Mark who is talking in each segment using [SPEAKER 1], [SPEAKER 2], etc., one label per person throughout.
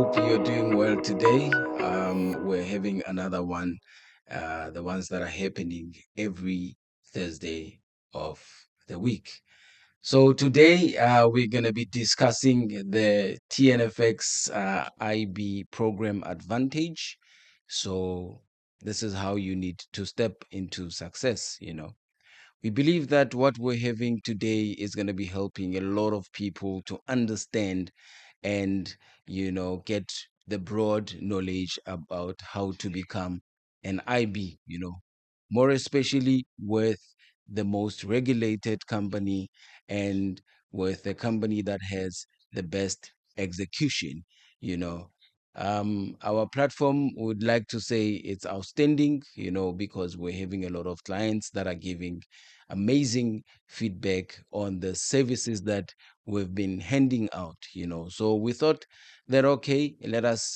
[SPEAKER 1] hope you're doing well today. We're having another one, the ones that are happening every Thursday of the week. So today we're going to be discussing the TNFX IB Program advantage. So this is how you need to step into success. We believe that what we're having today is going to be helping a lot of people to understand and get the broad knowledge about how to become an IB, more especially with the most regulated company and with a company that has the best execution, you know. Our platform would like to say it's outstanding, because we're having a lot of clients that are giving amazing feedback on the services that we've been handing out. So we thought that, okay, let us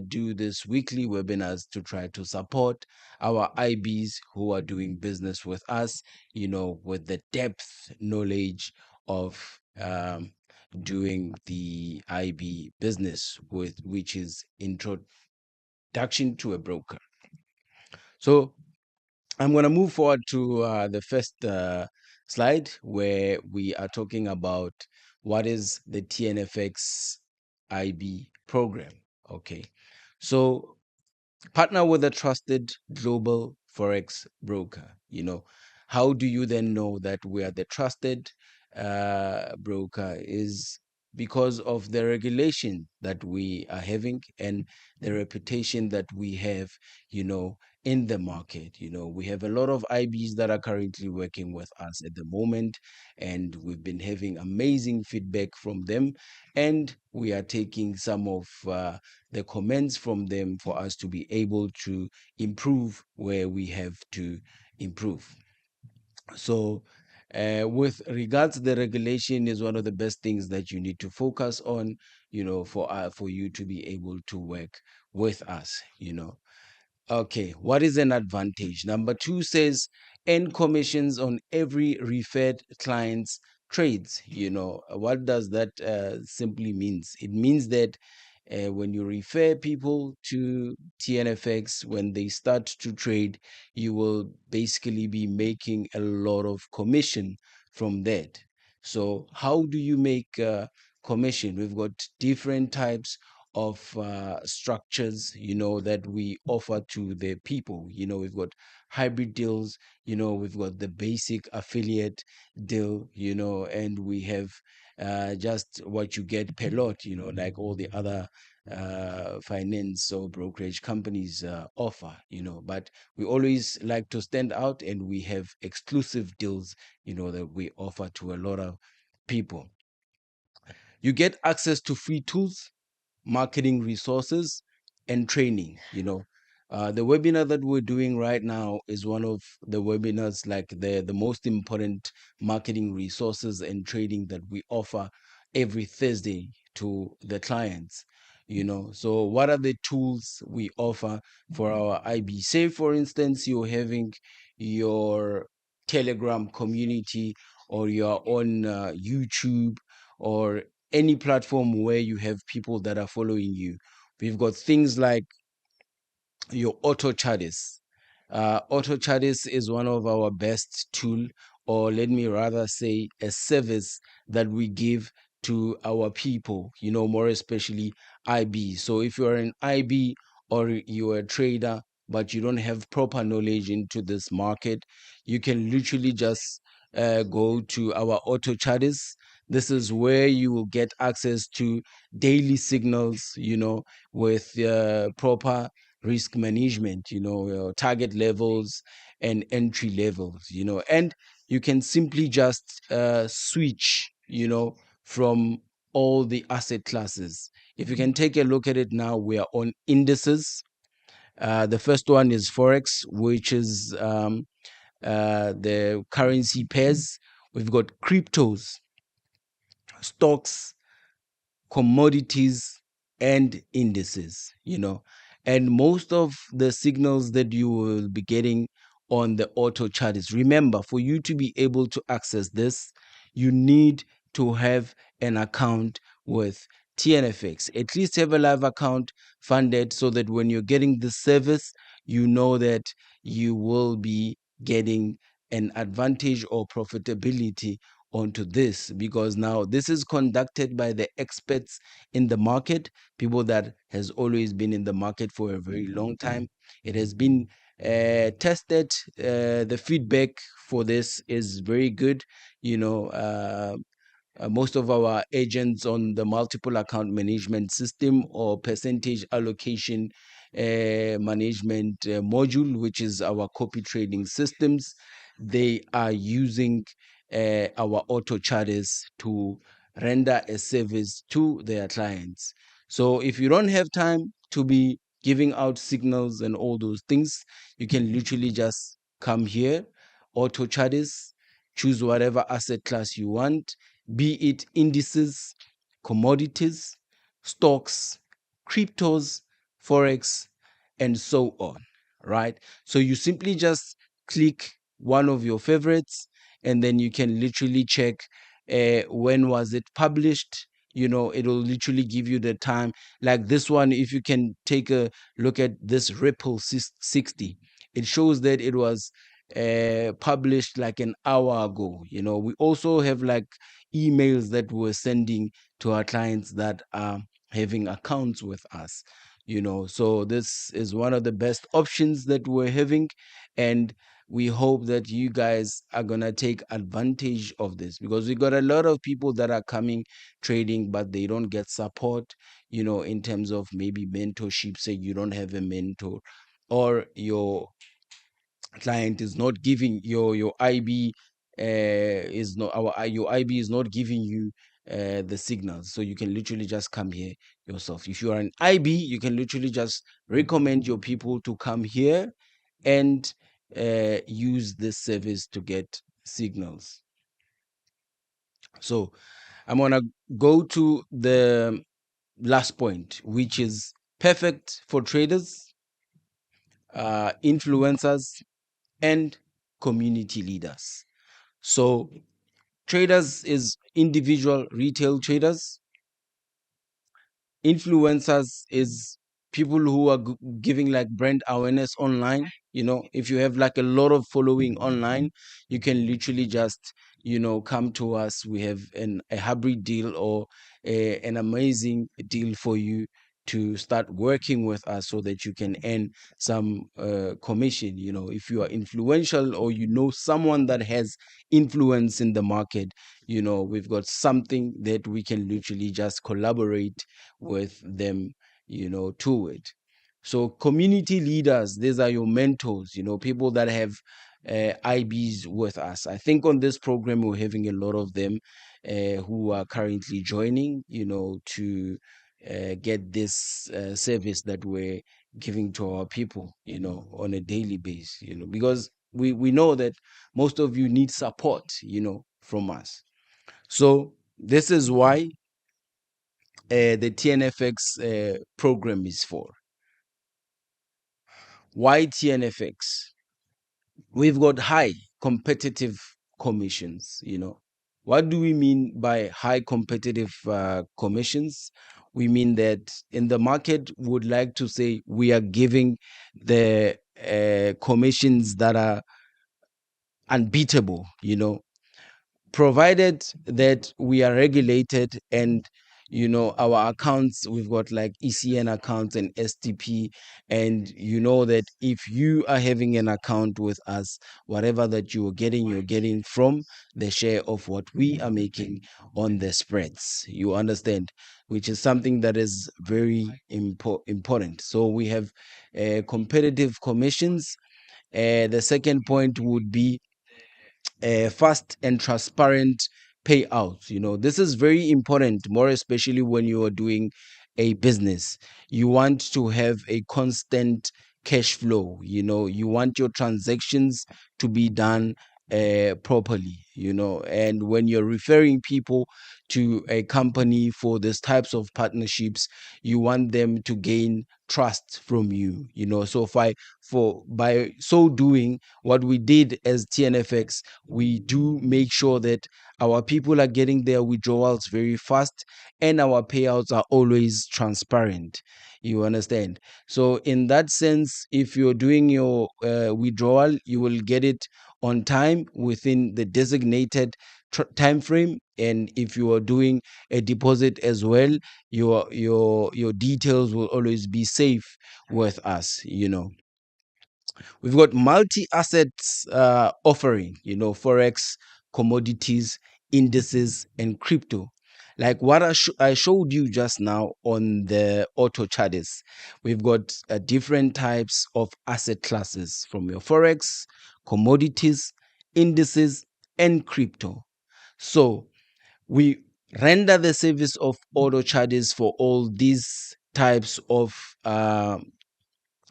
[SPEAKER 1] do this weekly webinars to try to support our IBs who are doing business with us, with the depth knowledge of doing the IB business, with which is introduction to a broker. So I'm going to move forward to the first slide, where we are talking about what is the TNFX IB program. Okay. So partner with a trusted global forex broker. How do you then know that we are the trusted broker? Is because of the regulation that we are having and the reputation that we have, you know in the market. We have a lot of IBs that are currently working with us at the moment, and we've been having amazing feedback from them, and we are taking some of the comments from them for us to be able to improve where we have to improve. So, with regards to the regulation, is one of the best things that you need to focus on, for you to be able to work with us. Okay, what is an advantage? Number two says earn commissions on every referred client's trades. What does that simply means? It means that when you refer people to TNFX, when they start to trade, you will basically be making a lot of commission from that. So how do you make commission? We've got different types of structures, that we offer to the people. We've got hybrid deals, we've got the basic affiliate deal, and we have just what you get per lot, like all the other finance or brokerage companies offer. But we always like to stand out, and we have exclusive deals, that we offer to a lot of people. You get access to free tools, marketing resources, and training. The webinar that we're doing right now is one of the webinars, like the most important marketing resources and training that we offer every Thursday to the clients. So what are the tools we offer for our IB? Say, for instance, you're having your Telegram community, or you're on YouTube, or any platform where you have people that are following you. We've got things like your auto charters. Auto charters is one of our best tool, or let me rather say a service that we give to our people, more especially IB. So if you're an IB or you're a trader, but you don't have proper knowledge into this market, you can literally just go to our auto charters. This is where you will get access to daily signals, with proper risk management, your target levels and entry levels, and you can simply just switch, from all the asset classes. If you can take a look at it now, we are on indices. The first one is Forex, which is the currency pairs. We've got cryptos, stocks, commodities, and indices, and most of the signals that you will be getting on the auto chart is, remember, for you to be able to access this, you need to have an account with TNFX. At least have a live account funded so that when you're getting this service, you know that you will be getting an advantage or profitability onto this, because now this is conducted by the experts in the market, people that has always been in the market for a very long time. It has been tested. The feedback for this is very good. Most of our agents on the multiple account management system or percentage allocation management module, which is our copy trading systems, they are using our auto charters to render a service to their clients. So if you don't have time to be giving out signals and all those things, you can literally just come here, auto charters, choose whatever asset class you want, be it indices, commodities, stocks, cryptos, forex, and so on, right? So you simply just click one of your favorites, and then you can literally check when was it published. It'll literally give you the time. Like this one, if you can take a look at this Ripple 60, it shows that it was published like an hour ago. We also have like emails that we're sending to our clients that are having accounts with us. So this is one of the best options that we're having, and we hope that you guys are gonna take advantage of this, because we got a lot of people that are coming trading, but they don't get support, in terms of maybe mentorship. Say you don't have a mentor, or your client is not giving your IB is not our your IB is not giving you the signals. So you can literally just come here yourself. If you are an IB, you can literally just recommend your people to come here and use this service to get signals. So I'm gonna go to the last point, which is perfect for traders, influencers, and community leaders. So traders is individual retail traders. Influencers is people who are giving like brand awareness online. If you have like a lot of following online, you can literally just come to us. We have a hybrid deal, or an amazing deal for you to start working with us, so that you can earn some commission. If you are influential, or someone that has influence in the market, we've got something that we can literally just collaborate with them, to it. So community leaders, these are your mentors, people that have IBs with us. I think on this program we're having a lot of them who are currently joining, to get this service that we're giving to our people, on a daily basis, because we know that most of you need support, from us. So this is why the TNFX program is for. Why TNFX? We've got high competitive commissions. What do we mean by high competitive commissions? We mean that in the market, would like to say we are giving the commissions that are unbeatable, provided that we are regulated, and our accounts, we've got like ECN accounts and STP, and that if you are having an account with us, whatever that you're getting from the share of what we are making on the spreads, you understand, which is something that is very important. So we have competitive commissions. The second point would be fast and transparent payouts. This is very important, more especially when you are doing a business. You want to have a constant cash flow. You want your transactions to be done properly. And when you're referring people to a company for these types of partnerships, you want them to gain trust from you, so by so doing, what we did as TNFX, we do make sure that our people are getting their withdrawals very fast, and our payouts are always transparent. You understand? So in that sense, if you're doing your withdrawal, you will get it on time within the designated time frame. And if you are doing a deposit as well, your details will always be safe with us. We've got multi-assets offering, forex, commodities, indices, and crypto. Like what I showed you just now on the auto charts, we've got different types of asset classes, from your forex, commodities, indices, and crypto. So we render the service of auto charges for all these types of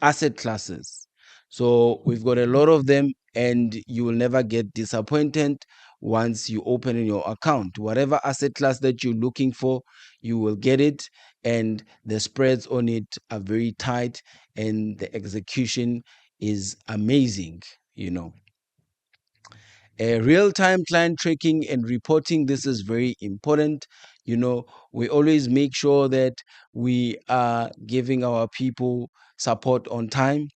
[SPEAKER 1] asset classes. So we've got a lot of them, and you will never get disappointed once you open in your account. Whatever asset class that you're looking for, you will get it, and the spreads on it are very tight, and the execution is amazing. you know Real-time client tracking and reporting, this is very important. We always make sure that we are giving our people support on time,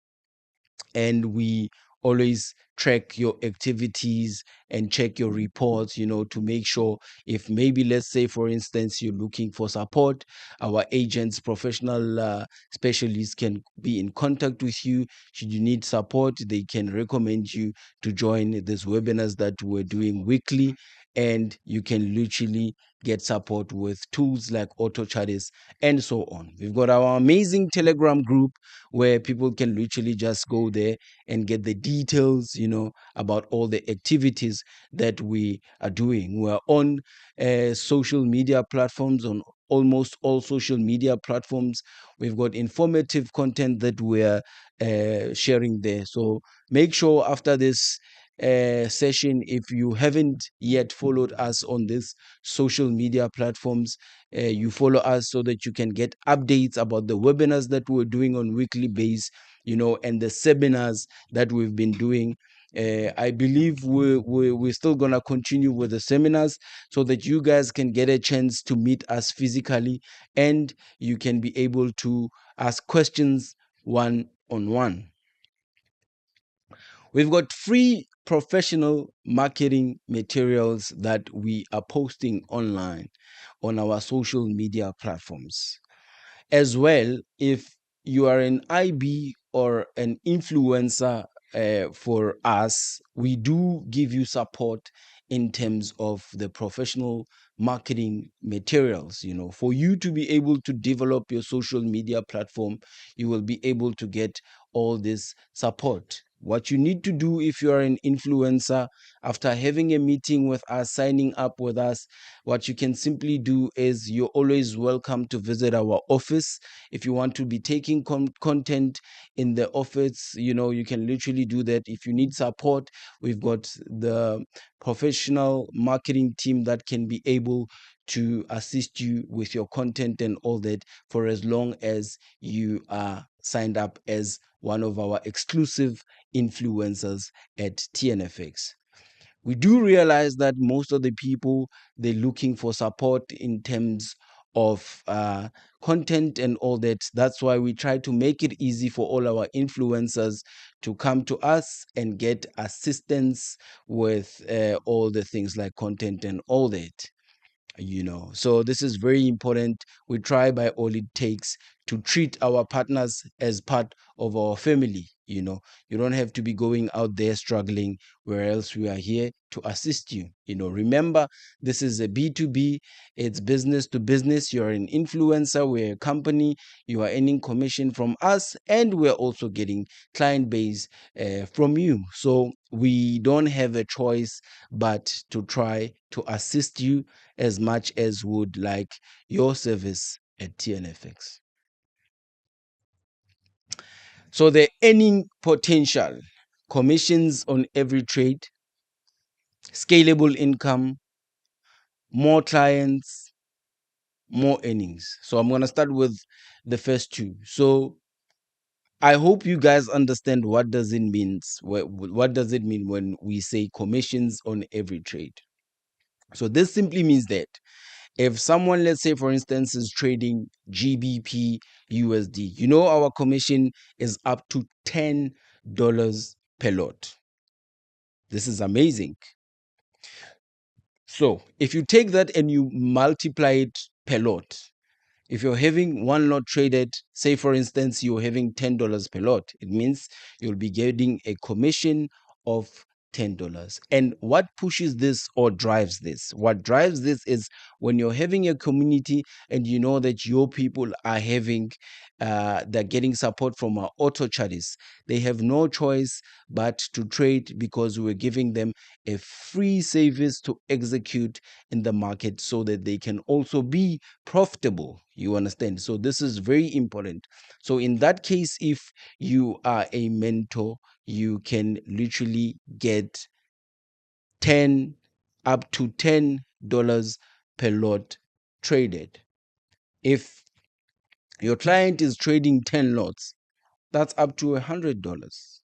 [SPEAKER 1] and we always track your activities and check your reports, to make sure, if maybe, let's say for instance, you're looking for support, our agents, professional specialists, can be in contact with you. Should you need support, they can recommend you to join these webinars that we're doing weekly, and you can literally get support with tools like auto charts and so on. We've got our amazing Telegram group where people can literally just go there and get the details, about all the activities that we are doing. We're on social media platforms, on almost all social media platforms. We've got informative content that we're sharing there. So make sure after this session, if you haven't yet followed us on this social media platforms, you follow us so that you can get updates about the webinars that we're doing on weekly base, and the seminars that we've been doing. I believe we're still going to continue with the seminars so that you guys can get a chance to meet us physically, and you can be able to ask questions one on one. We've got free professional marketing materials that we are posting online on our social media platforms. As well, if you are an IB or an influencer for us, we do give you support in terms of the professional marketing materials. For you to be able to develop your social media platform, you will be able to get all this support. What you need to do, if you are an influencer, after having a meeting with us, signing up with us, what you can simply do is, you're always welcome to visit our office. If you want to be taking content in the office, you can literally do that. If you need support, we've got the professional marketing team that can be able to assist you with your content and all that, for as long as you are signed up as one of our exclusive influencers at TNFX. We do realize that most of the people, they're looking for support in terms of content and all that. That's why we try to make it easy for all our influencers to come to us and get assistance with all the things like content and all that. So this is very important. We try by all it takes to treat our partners as part of our family. You don't have to be going out there struggling, where else we are here to assist you. Remember, this is a B2B, it's business to business. You're an influencer, we're a company, you are earning commission from us, and we're also getting client base from you. So we don't have a choice but to try to assist you as much as would like your service at TNFX. So the earning potential: commissions on every trade, scalable income, more clients, more earnings. So I'm going to start with the first two. So I hope you guys understand what does it means. What does it mean when we say commissions on every trade? So this simply means that if someone, let's say for instance, is trading GBP USD, our commission is up to $10 per lot. This is amazing. So if you take that and you multiply it per lot, if you're having one lot traded, say for instance, you're having $10 per lot, it means you'll be getting a commission of $10. And what pushes this or drives this? What drives this is when you're having a community and you know that your people are having, they're getting support from our auto charters. They have no choice but to trade because we're giving them a free service to execute in the market so that they can also be profitable. You understand? So this is very important. So in that case, if you are a mentor, you can literally get 10 up to $10 per lot traded. If your client is trading 10 lots, that's up to $100.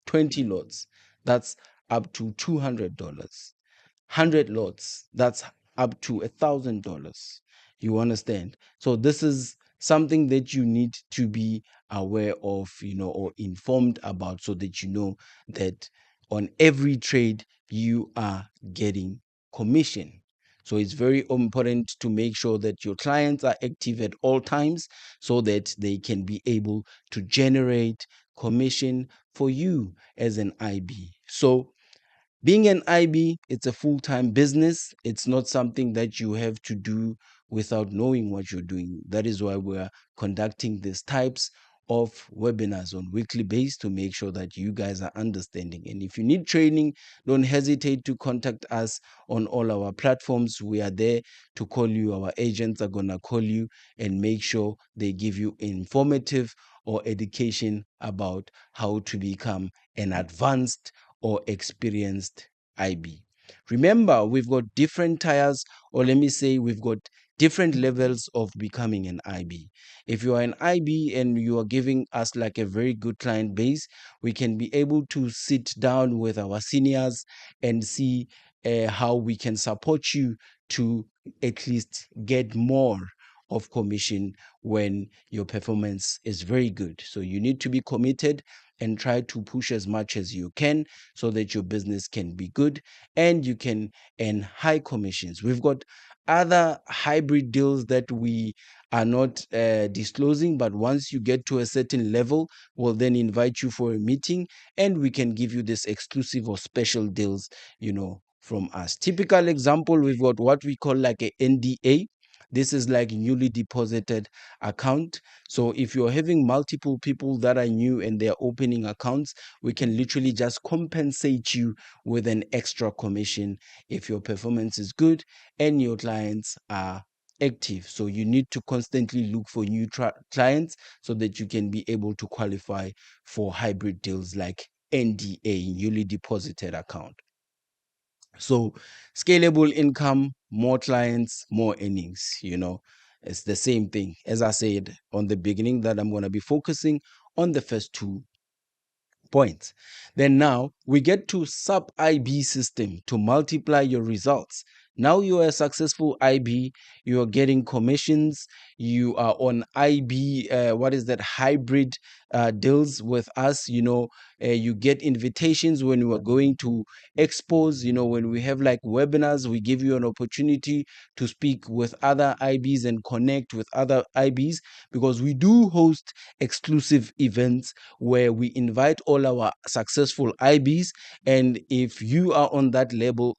[SPEAKER 1] 20 lots, that's up to $200. 100 lots, that's up to $1,000. You understand? So this is something that you need to be aware of, or informed about, so that you know that on every trade you are getting commission. So it's very important to make sure that your clients are active at all times so that they can be able to generate commission for you as an IB. So being an IB, it's a full-time business. It's not something that you have to do without knowing what you're doing. That is why we're conducting these types of webinars on weekly basis to make sure that you guys are understanding. And if you need training, don't hesitate to contact us on all our platforms. We are there to call you. Our agents are going to call you and make sure they give you informative or education about how to become an advanced or experienced IB. Remember, we've got different tiers, or let me say, we've got different levels of becoming an IB. If you are an IB and you are giving us like a very good client base, we can be able to sit down with our seniors and see how we can support you to at least get more of commission when your performance is very good. So you need to be committed and try to push as much as you can so that your business can be good and you can earn high commissions. We've got other hybrid deals that we are not disclosing, but once you get to a certain level, we'll then invite you for a meeting and we can give you this exclusive or special deals, from us. Typical example, we've got what we call like a NDA. This is like newly deposited account. So if you're having multiple people that are new and they're opening accounts, we can literally just compensate you with an extra commission if your performance is good and your clients are active. So you need to constantly look for new clients so that you can be able to qualify for hybrid deals like NDA, newly deposited account. So scalable income, more clients, more earnings, it's the same thing. As I said on the beginning, that I'm going to be focusing on the first two points. Then now we get to sub IB system to multiply your results. Now you are a successful IB, you are getting commissions, you are on IB, what is that, hybrid deals with us. You get invitations when you are going to expos, when we have like webinars, we give you an opportunity to speak with other IBs and connect with other IBs, because we do host exclusive events where we invite all our successful IBs. And if you are on that level,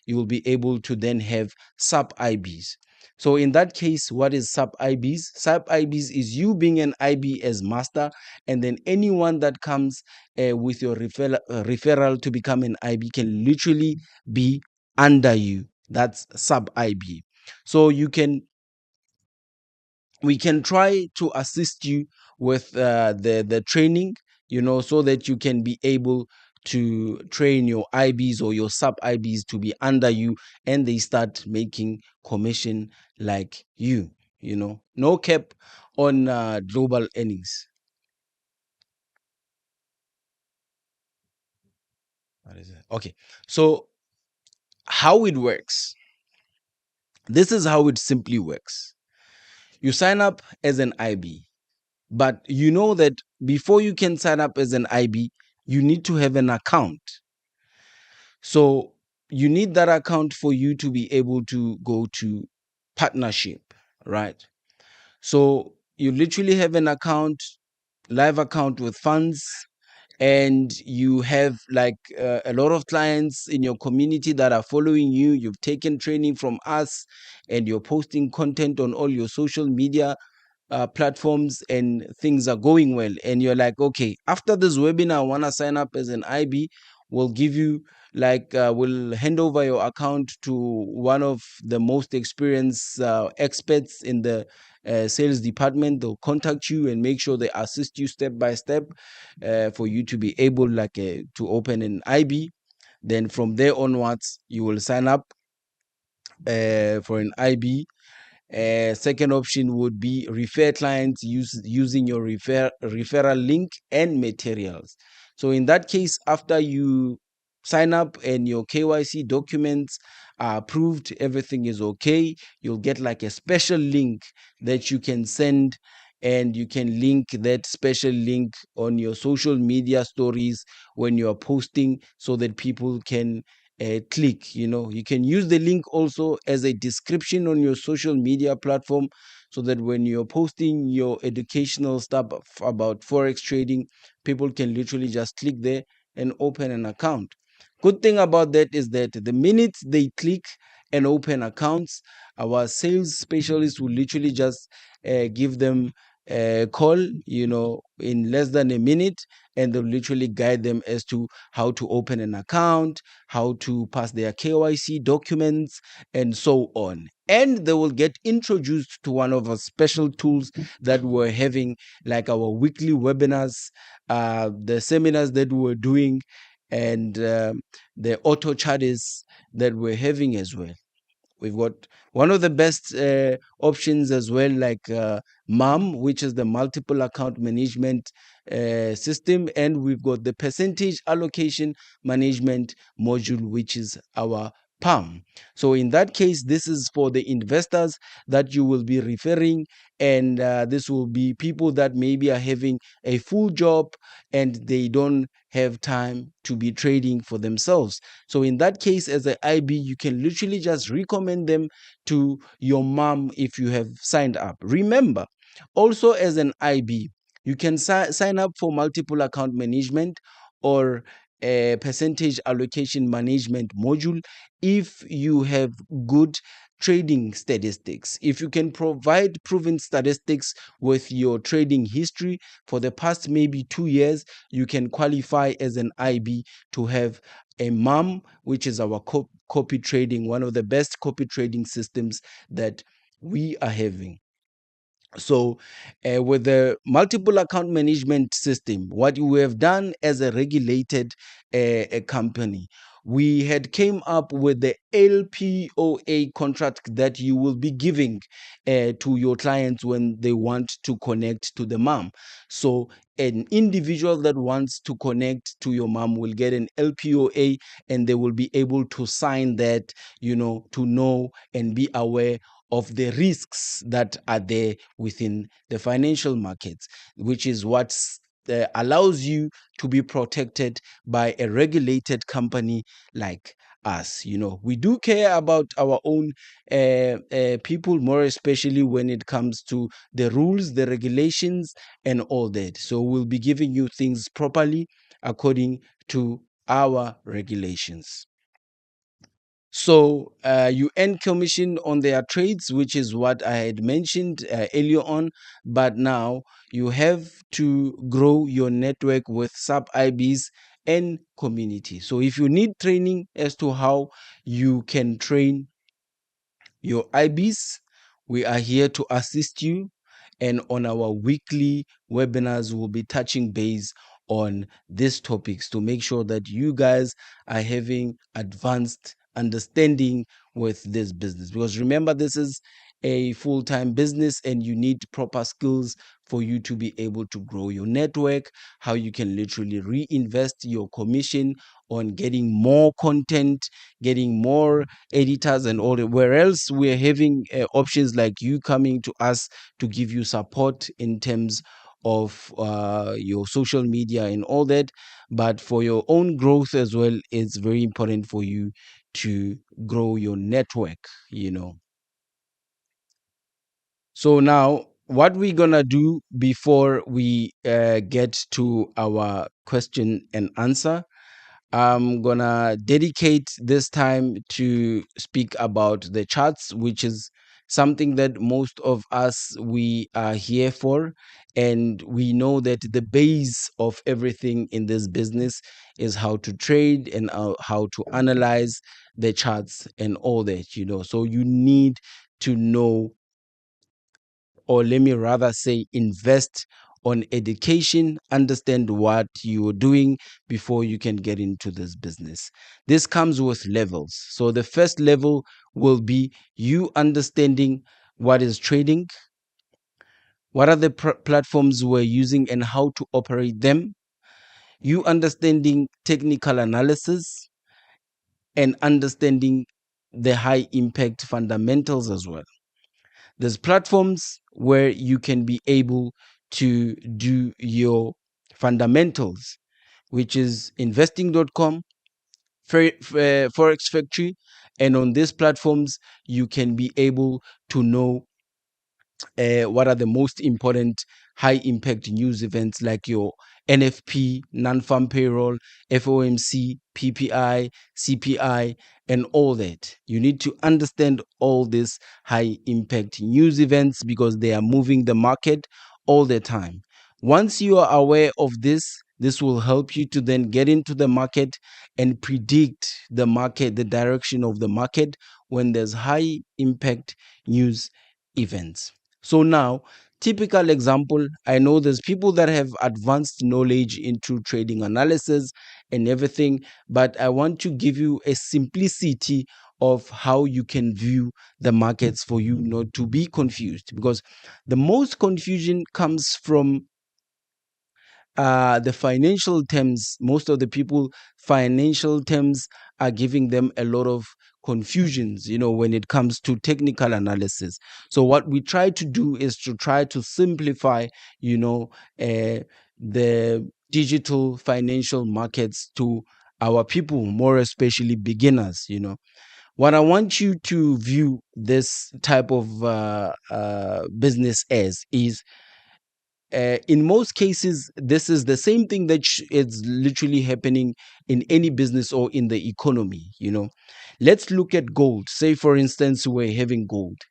[SPEAKER 1] you will be able to then have sub IBs. So in that case, what is sub IBs? Sub IBs is you being an IB as master, and then anyone that comes with your referral to become an IB can literally be under you. That's sub IB. So we can try to assist you with the training, so that you can be able to train your IBs or your sub IBs to be under you, and they start making commission like you. No cap on global earnings. What is it? Okay. So how it works. This is how it simply works. You sign up as an IB, but you know that before you can sign up as an IB, you need to have an account. So you need that account for you to be able to go to partnership, right? So you literally have an account, live account with funds, and you have like a lot of clients in your community that are following you. You've taken training from us, and you're posting content on all your social media platforms, and things are going well, and you're like, okay, after this webinar I want to sign up as an IB. We'll give you like we'll hand over your account to one of the most experienced experts in the sales department. They'll contact you and make sure they assist you step by step for you to be able like to open an IB. Then from there onwards you will sign up for an IB. Second option would be refer clients using your referral link and materials. So in that case, after you sign up and your KYC documents are approved, everything is okay, you'll get like a special link that you can send, and you can link that special link on your social media stories when you are posting, so that people can click. You can use the link also as a description on your social media platform, so that when you're posting your educational stuff about forex trading, people can literally just click there and open an account. Good thing about that is that the minute they click and open accounts, our sales specialists will literally just give them a call, in less than a minute, and they'll literally guide them as to how to open an account, how to pass their KYC documents, and so on. And they will get introduced to one of our special tools that we're having, like our weekly webinars, the seminars that we're doing, and the auto charters that we're having as well. We've got one of the best options as well, like MAM, which is the multiple account management system, and we've got the percentage allocation management module, which is our PAM. So in that case, this is for the investors that you will be referring, and this will be people that maybe are having a full job and they don't have time to be trading for themselves. So in that case, as an IB, you can literally just recommend them to your mom if you have signed up. Remember, also as an IB, you can sign up for multiple account management or a percentage allocation management module if you have good trading statistics. If you can provide proven statistics with your trading history for the past maybe 2 years, you can qualify as an IB to have a MAM, which is our copy trading, one of the best copy trading systems that we are having. So, with the multiple account management system, what we have done as a regulated a company, we had came up with the LPOA contract that you will be giving to your clients when they want to connect to the MAM. So an individual that wants to connect to your MAM will get an LPOA, and they will be able to sign that, to know and be aware of the risks that are there within the financial markets, which is what allows you to be protected by a regulated company like us. We do care about our own people, more especially when it comes to the rules, the regulations, and all that. So we'll be giving you things properly according to our regulations. So you earn commission on their trades, which is what I had mentioned earlier on. But now you have to grow your network with sub IBs and community. So if you need training as to how you can train your IBs, we are here to assist you. And on our weekly webinars, we'll be touching base on these topics to make sure that you guys are having advanced understanding with this business. Because remember, this is a full-time business and you need proper skills for you to be able to grow your network, how you can literally reinvest your commission on getting more content, getting more editors and all that. Where else we're having options like you coming to us to give you support in terms of your social media and all that. But for your own growth as well, it's very important for you to grow your network. So now, what we're gonna do before we get to our question and answer, I'm gonna dedicate this time to speak about the charts, which is something that most of us we are here for, and we know that the base of everything in this business is how to trade and how to analyze the charts and all that. So you need to know, or let me rather say, invest on education, understand what you're doing before you can get into this business. This comes with levels. So the first level will be you understanding what is trading, what are the platforms we're using and how to operate them, you understanding technical analysis, and understanding the high impact fundamentals as well. There's platforms where you can be able to do your fundamentals, which is investing.com, Forex Factory. And on these platforms, you can be able to know what are the most important high impact news events like your NFP, non farm payroll, FOMC, PPI, CPI, and all that. You need to understand all these high impact news events because they are moving the market all the time. Once you are aware of this will help you to then get into the market and predict the market, the direction of the market when there's high impact news events. So now, typical example, I know there's people that have advanced knowledge into trading analysis and everything, but I want to give you a simplicity of how you can view the markets for you not to be confused, because the most confusion comes from the financial terms. Most of the people, financial terms are giving them a lot of confusions, when it comes to technical analysis. So what we try to do is to try to simplify, the digital financial markets to our people, more especially beginners. What I want you to view this type of business as is, in most cases, this is the same thing that is literally happening in any business or in the economy. Let's look at gold. Say, for instance, we're having gold.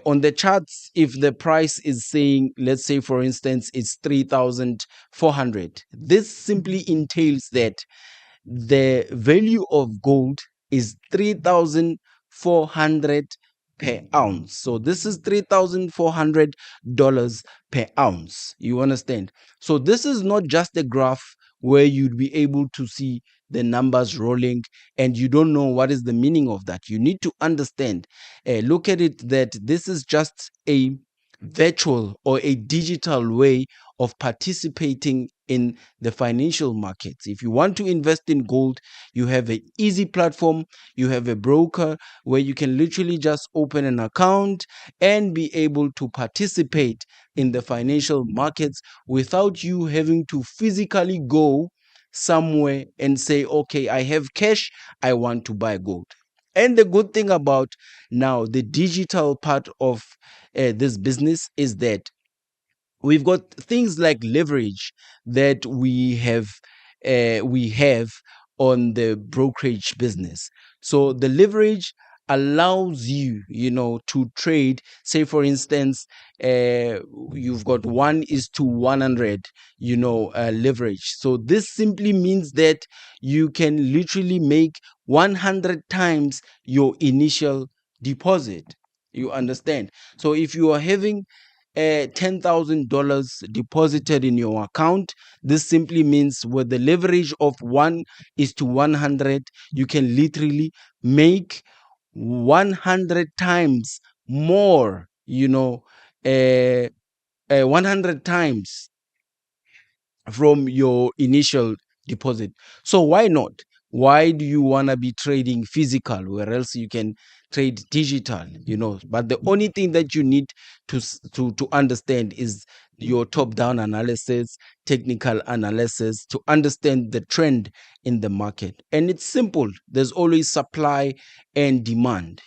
[SPEAKER 1] On the charts, if the price is saying, let's say, for instance, it's 3,400, this simply entails that the value of gold is 3,400 per ounce. So this is $3,400 per ounce. You understand? So this is not just a graph where you'd be able to see the numbers rolling and you don't know what is the meaning of that. You need to understand, look at it that this is just a virtual or a digital way of participating in the financial markets. If you want to invest in gold, you have an easy platform. You have a broker where you can literally just open an account and be able to participate in the financial markets without you having to physically go somewhere and say, okay, I have cash, I want to buy gold. And the good thing about now the digital part of this business is that we've got things like leverage that we have on the brokerage business. So the leverage allows you to trade. Say, for instance, you've got 1:100 leverage. So this simply means that you can literally make 100 times your initial deposit. You understand? So if you are having $10,000 deposited in your account, this simply means with the leverage of 1:100, you can literally make 100 times more, uh, 100 times from your initial deposit. So why not? Why do you want to be trading physical where else you can trade digital, But the only thing that you need to understand is your top down analysis, technical analysis, to understand the trend in the market. And it's simple. There's always supply and demand,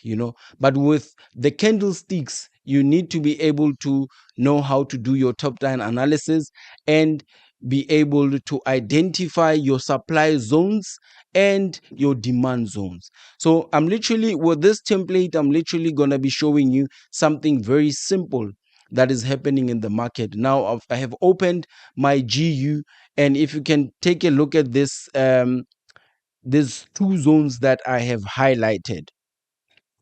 [SPEAKER 1] But with the candlesticks, you need to be able to know how to do your top down analysis and be able to identify your supply zones and your demand zones. So I'm literally, with this template, I'm literally going to be showing you something very simple that is happening in the market. Now I have opened my GU, and if you can take a look at this, there's two zones that I have highlighted.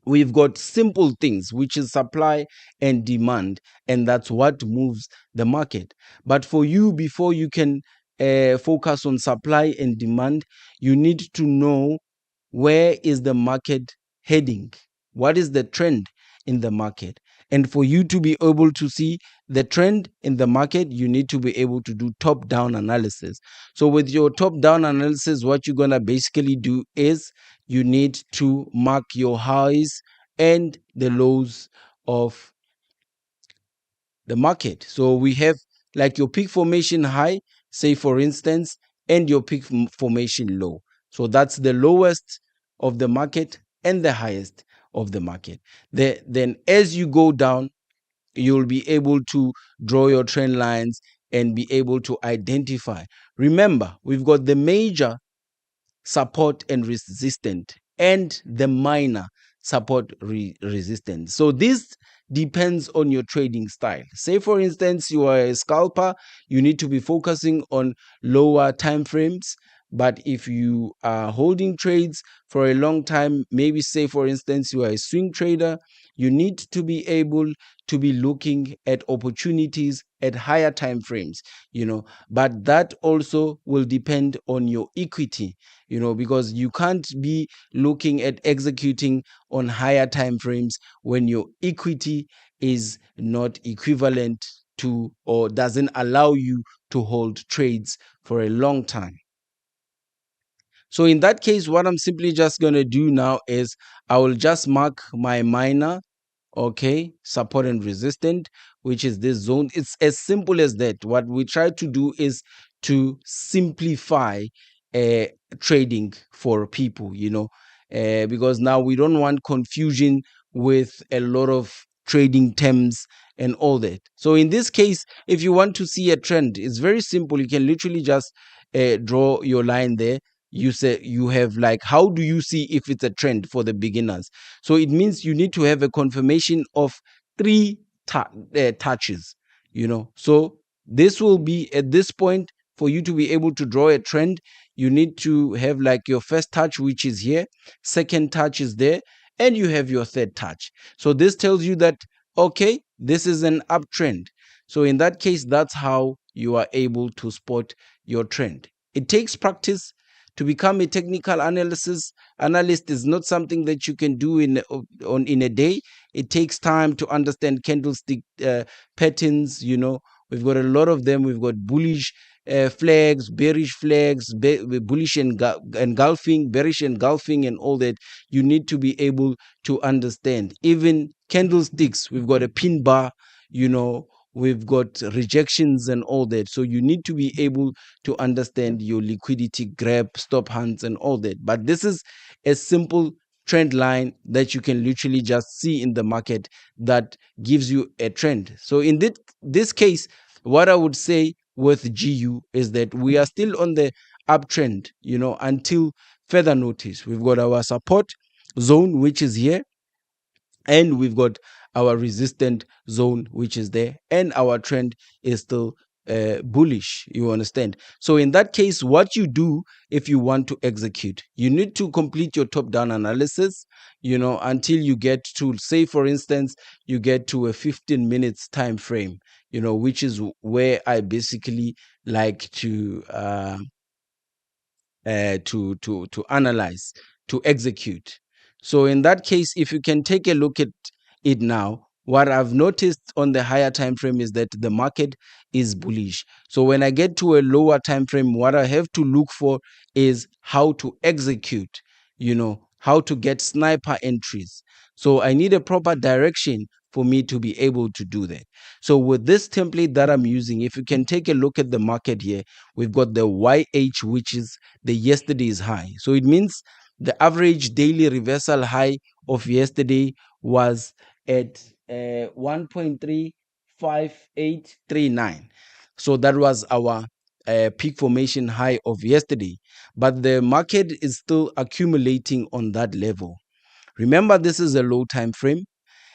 [SPEAKER 1] We've got simple things, which is supply and demand, and that's what moves the market. But for you, before you can focus on supply and demand, you need to know where is the market heading, what is the trend in the market. And for you to be able to see the trend in the market, you need to be able to do top down analysis. So with your top down analysis, what you're going to basically do is you need to mark your highs and the lows of the market. So we have like your peak formation high, say for instance, and your peak formation low. So that's the lowest of the market and the highest of the market. Then as you go down, you'll be able to draw your trend lines and be able to identify. Remember, we've got the major support and resistant and the minor support resistance. So this depends on your trading style. Say for instance you are a scalper, you need to be focusing on lower time frames. But if you are holding trades for a long time, maybe say for instance you are a swing trader, you need to be able to be looking at opportunities at higher time frames, but that also will depend on your equity, because you can't be looking at executing on higher time frames when your equity is not equivalent to or doesn't allow you to hold trades for a long time. So in that case, what I'm simply just going to do now is I will just mark my minor, okay, support and resistant, which is this zone. It's as simple as that. What we try to do is to simplify uh, trading for people, because now we don't want confusion with a lot of trading terms and all that. So in this case, if you want to see a trend, it's very simple. You can literally just draw your line there. You say you have like, how do you see if it's a trend for the beginners? So it means you need to have a confirmation of three touches, So this will be at this point for you to be able to draw a trend. You need to have like your first touch, which is here, second touch is there, and you have your third touch. So this tells you that, okay, this is an uptrend. So in that case, that's how you are able to spot your trend. It takes practice. To become a technical analyst is not something that you can do in a day. It takes time to understand candlestick patterns. We've got a lot of them. We've got bullish flags, bearish flags, bullish engulfing, bearish engulfing, and all that. You need to be able to understand. Even candlesticks, we've got a pin bar, we've got rejections and all that. So you need to be able to understand your liquidity grab, stop hunts, and all that. But this is a simple trend line that you can literally just see in the market that gives you a trend. So in this case, what I would say with GU is that we are still on the uptrend, until further notice. We've got our support zone, which is here, and we've got our resistant zone, which is there, and our trend is still bullish. You understand? So in that case, what you do if you want to execute, you need to complete your top down analysis, until you get to, say for instance, you get to a 15 minutes time frame, which is where I basically like to to analyze, to execute. So in that case, if you can take a look at it now, what I've noticed on the higher time frame is that the market is bullish. So when I get to a lower time frame, what I have to look for is how to execute, how to get sniper entries. So I need a proper direction for me to be able to do that. So with this template that I'm using, if you can take a look at the market here, we've got the YH, which is the yesterday's high. So it means the average daily reversal high of yesterday was at 1.35839. So that was our peak formation high of yesterday. But the market is still accumulating on that level. Remember, this is a low time frame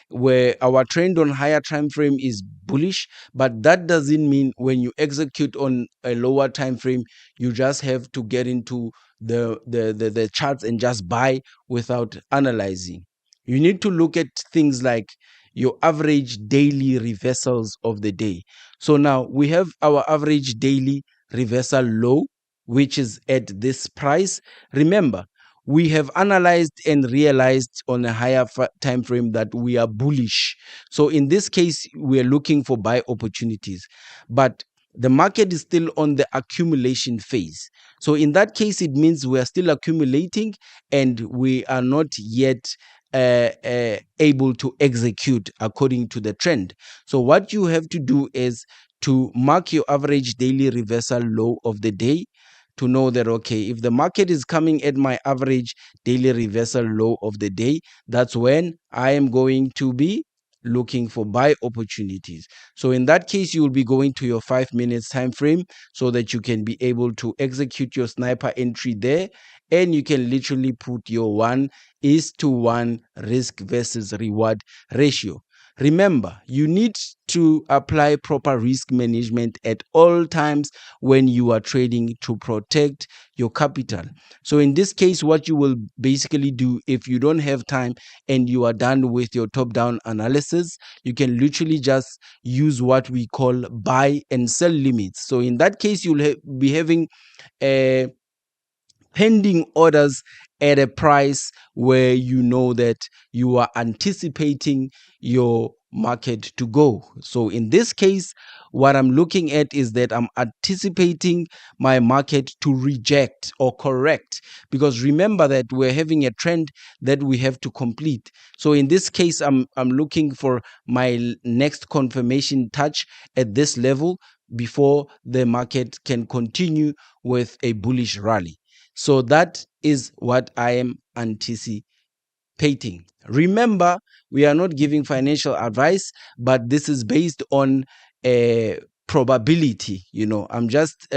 [SPEAKER 1] where our trend on higher time frame is bullish, but that doesn't mean when you execute on a lower time frame you just have to get into the charts and just buy without analyzing. You need to look at things like your average daily reversals of the day. So now we have our average daily reversal low, which is at this price. Remember, we have analyzed and realized on a higher time frame that we are bullish. So in this case, we are looking for buy opportunities, but the market is still on the accumulation phase. So in that case, it means we are still accumulating and we are not yet able to execute according to the trend. So what you have to do is to mark your average daily reversal low of the day, to know that, okay, if the market is coming at my average daily reversal low of the day, that's when I am going to be looking for buy opportunities. So in that case, you will be going to your 5 minutes time frame so that you can be able to execute your sniper entry there, and you can literally put your 1:1 risk versus reward ratio. Remember, you need to apply proper risk management at all times when you are trading to protect your capital. So in this case, what you will basically do, if you don't have time and you are done with your top-down analysis, you can literally just use what we call buy and sell limits. So in that case, you'll be having a pending orders at a price where you know that you are anticipating your market to go. So in this case, what I'm looking at is that I'm anticipating my market to reject or correct, because remember that we're having a trend that we have to complete. So in this case, I'm looking for my next confirmation touch at this level before the market can continue with a bullish rally. So that is what I am anticipating. Remember, we are not giving financial advice, but this is based on a probability. I'm just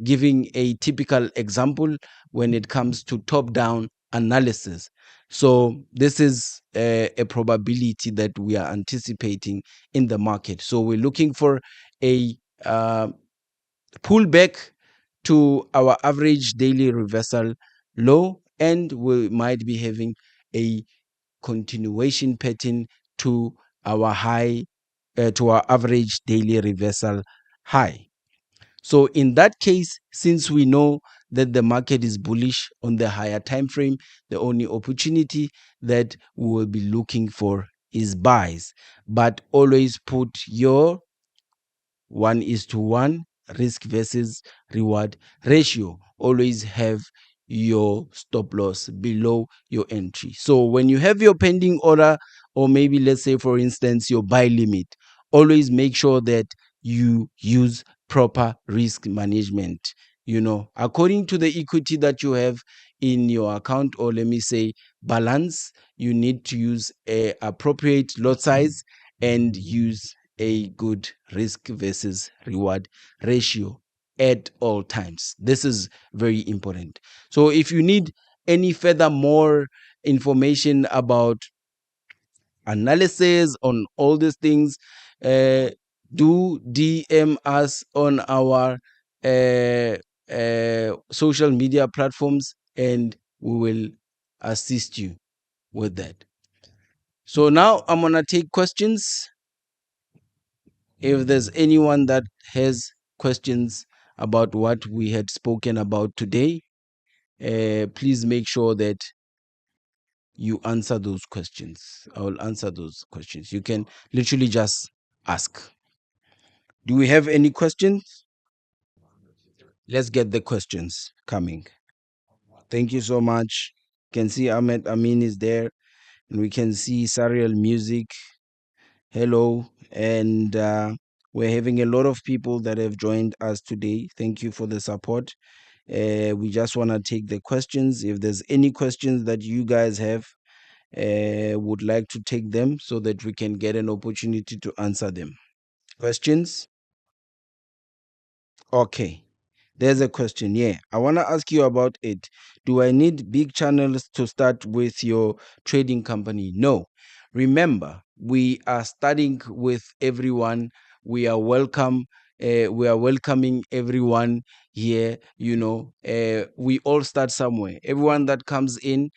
[SPEAKER 1] giving a typical example when it comes to top-down analysis. So this is a probability that we are anticipating in the market. So we're looking for a pullback to our average daily reversal low, and we might be having a continuation pattern to our high, to our average daily reversal high. So in that case, since we know that the market is bullish on the higher time frame, the only opportunity that we will be looking for is buys. But always put your 1:1 risk versus reward ratio. Always have your stop loss below your entry. So when you have your pending order, or maybe let's say for instance your buy limit, always make sure that you use proper risk management. According to the equity that you have in your account, or let me say balance, you need to use a appropriate lot size and use a good risk versus reward ratio at all times. This is very important. So if you need any further more information about analysis on all these things, do DM us on our social media platforms and we will assist you with that. So now I'm going to take questions. If there's anyone that has questions about what we had spoken about today, please make sure that you answer those questions. I will answer those questions. You can literally just ask. Do we have any questions? Let's get the questions coming. Thank you so much. You can see Ahmed Amin is there, and we can see Sariel Music. Hello. And we're having a lot of people that have joined us today. Thank you for the support. We just want to take the questions. If there's any questions that you guys have, would like to take them so that we can get an opportunity to answer them. Questions? Okay. There's a question. Yeah. I want to ask you about it. Do I need big channels to start with your trading company? No. Remember, we are starting with everyone. We are welcome. We are welcoming everyone here. We all start somewhere. Everyone that comes in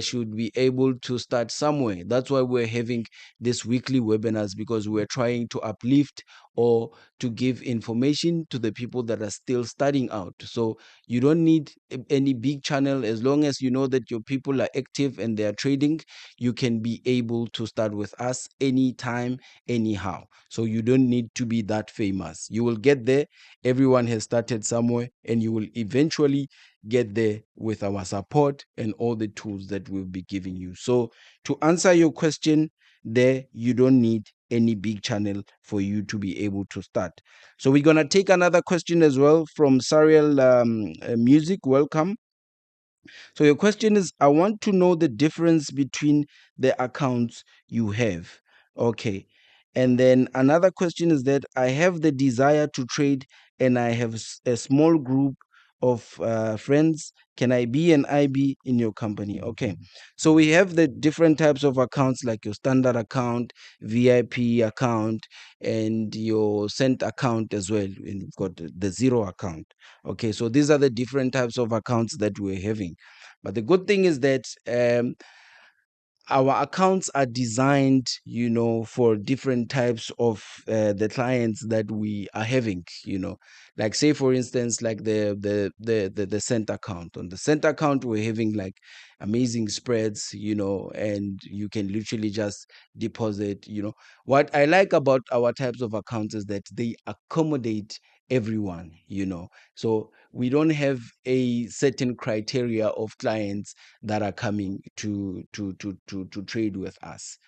[SPEAKER 1] should be able to start somewhere. That's why we're having this weekly webinars, because we're trying to uplift or to give information to the people that are still starting out. So you don't need any big channel. As long as you know that your people are active and they are trading, you can be able to start with us anytime, anyhow. So you don't need to be that famous. You will get there. Everyone has started somewhere, and you will eventually get there with our support and all the tools that we'll be giving you. So to answer your question, there you don't need any big channel for you to be able to start. So we're gonna take another question as well from Sariel Music. Welcome. So your question is, I want to know the difference between the accounts you have. Okay. And then another question is that I have the desire to trade and I have a small group of friends. Can I be an IB in your company? Okay. So we have the different types of accounts, like your standard account, VIP account, and your cent account as well. And you've got the zero account. Okay. So these are the different types of accounts that we're having. But the good thing is that our accounts are designed, for different types of the clients that we are having. Like, say for instance, like the cent account. On the cent account, we're having like amazing spreads, and you can literally just deposit. What I like about our types of accounts is that they accommodate everyone. So we don't have a certain criteria of clients that are coming to trade with us.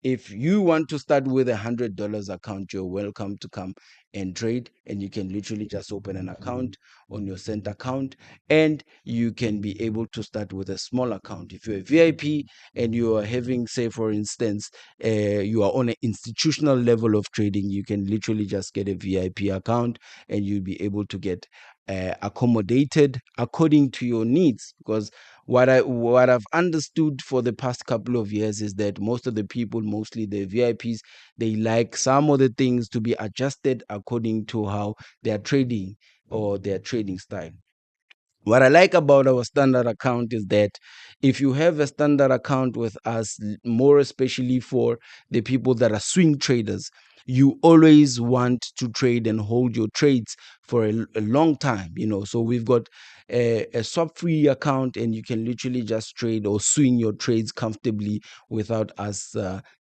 [SPEAKER 1] If you want to start with $100 account, you're welcome to come and trade, and you can literally just open an account on your cent account, and you can be able to start with a small account. If you're a VIP and you are having, say for instance, you are on an institutional level of trading, you can literally just get a VIP account, and you'll be able to get accommodated according to your needs. Because what I've understood for the past couple of years is that most of the people, mostly the VIPs, they like some of the things to be adjusted according to how they are trading or their trading style. What I like about our standard account is that if you have a standard account with us, more especially for the people that are swing traders, you always want to trade and hold your trades for a long time. So we've got a swap free account, and you can literally just trade or swing your trades comfortably without us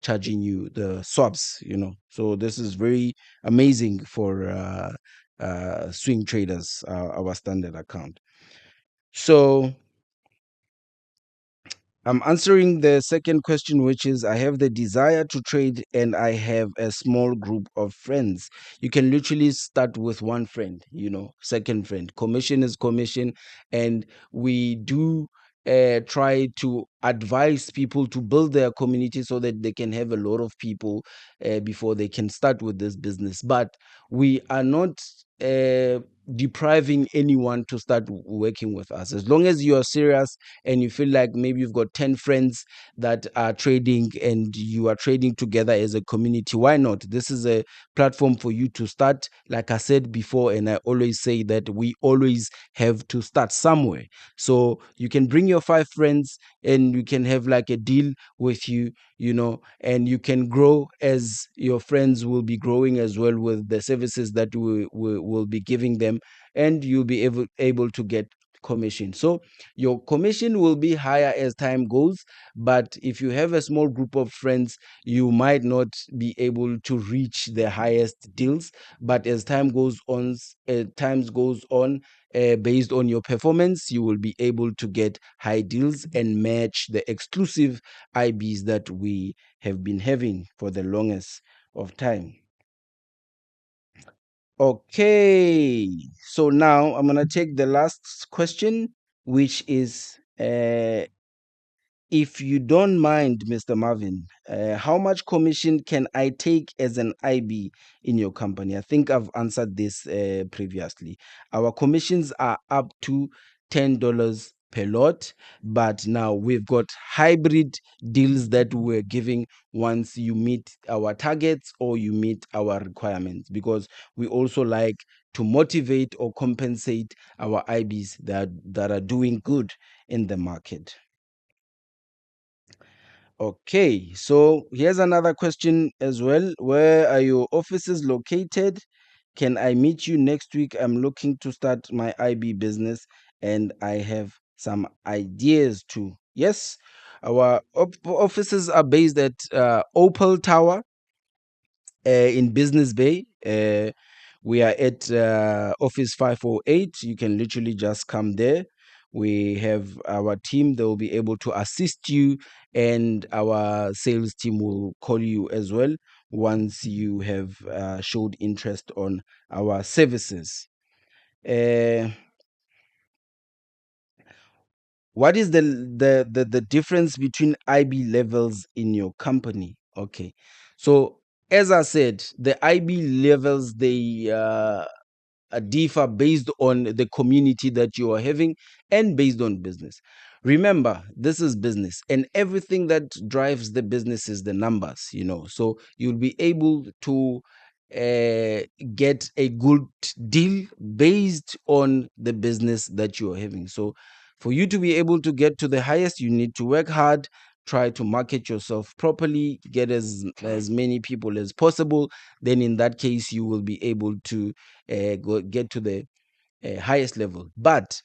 [SPEAKER 1] charging you the swaps. So this is very amazing for swing traders, our standard account. So I'm answering the second question, which is, I have the desire to trade and I have a small group of friends. You can literally start with one friend, second friend. Commission is commission. And we do try to advise people to build their community so that they can have a lot of people before they can start with this business. But we are not depriving anyone to start working with us. As long as you are serious and you feel like maybe you've got 10 friends that are trading and you are trading together as a community, why not? This is a platform for you to start. Like I said before, and I always say that we always have to start somewhere. So you can bring your 5 friends and you can have like a deal with you, and you can grow as your friends will be growing as well with the services that we will be giving them, and you'll be able to get commission. So your commission will be higher as time goes, but if you have a small group of friends, you might not be able to reach the highest deals. But as times goes on, based on your performance, you will be able to get high deals and match the exclusive IBs that we have been having for the longest of time. Okay, so now I'm gonna take the last question, which is, if you don't mind, Mr. Marvin, how much commission can I take as an IB in your company? I think I've answered this previously. Our commissions are up to $10 per lot, but now we've got hybrid deals that we're giving once you meet our targets or you meet our requirements, because we also like to motivate or compensate our IBs that are doing good in the market. Okay, so here's another question as well. Where are your offices located? Can I meet you next week? I'm looking to start my IB business and I have some ideas too. Yes, our offices are based at Opal Tower in Business Bay. We are at Office 508. You can literally just come there. We have our team that will be able to assist you, and our sales team will call you as well once you have showed interest on our services. Uh, what is the difference between IB levels in your company? Okay, so as I said, the IB levels, they differ based on the community that you are having and based on business. Remember, this is business, and everything that drives the business is the numbers, so you'll be able to uh, get a good deal based on the business that you are having. So for you to be able to get to the highest, you need to work hard, try to market yourself properly, get as many people as possible. Then in that case, you will be able to get to the highest level. But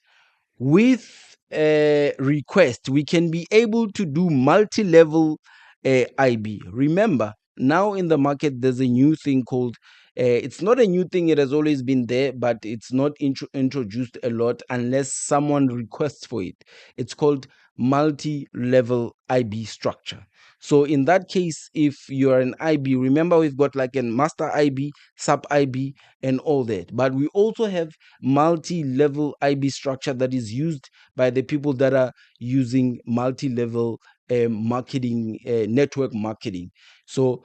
[SPEAKER 1] with a request, we can be able to do multi-level IB. Remember, now in the market, there's a new thing called, it's not a new thing, it has always been there, but it's not introduced a lot unless someone requests for it. It's called multi-level IB structure. So in that case, if you're an IB, remember we've got like a master IB, sub IB, and all that. But we also have multi-level IB structure that is used by the people that are using multi-level marketing, network marketing. So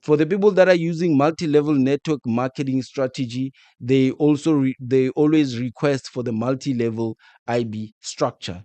[SPEAKER 1] for the people that are using multi-level network marketing strategy, they always request for the multi-level IB structure.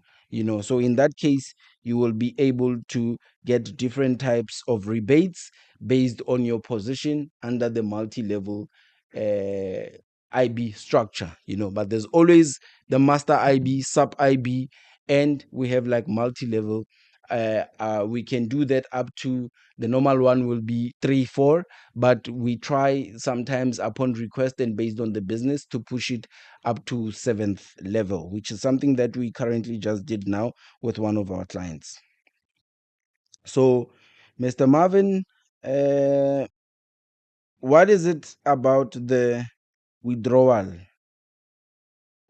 [SPEAKER 1] So in that case, you will be able to get different types of rebates based on your position under the multi-level IB structure. But there's always the master IB, sub IB, and we have like multi-level. We can do that up to, the normal one will be 3 4, but we try sometimes upon request and based on the business to push it up to 7th level, which is something that we currently just did now with one of our clients. So Mr. Marvin, uh, what is it about the withdrawal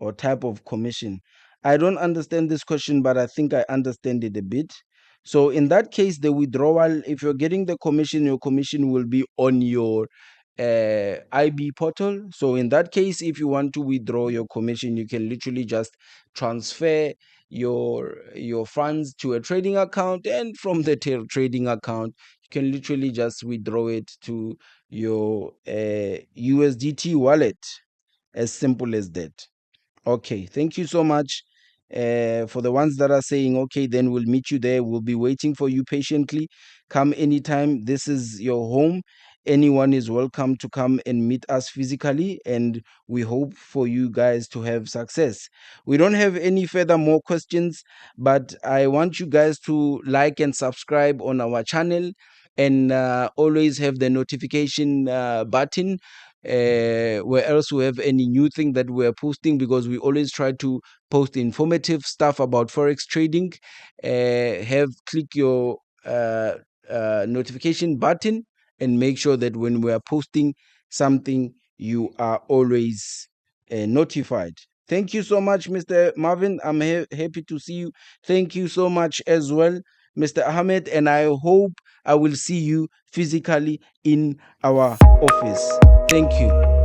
[SPEAKER 1] or type of commission? I don't understand this question, but I think I understand it a bit. So in that case, the withdrawal, if you're getting the commission, your commission will be on your IB portal. So in that case, if you want to withdraw your commission, you can literally just transfer your funds to a trading account, and from the trading account, you can literally just withdraw it to your USDT wallet. As simple as that. Okay, thank you so much. For the ones that are saying, okay, then we'll meet you there. We'll be waiting for you patiently. Come anytime. This is your home. Anyone is welcome to come and meet us physically, and we hope for you guys to have success. We don't have any further more questions, but I want you guys to like and subscribe on our channel, and always have the notification button where else we have any new thing that we're posting, because we always try to post informative stuff about forex trading. Click your notification button and make sure that when we are posting something, you are always notified. Thank you so much, Mr. Marvin. I'm happy to see you. Thank you so much as well, Mr. Ahmed, and I hope I will see you physically in our office. Thank you.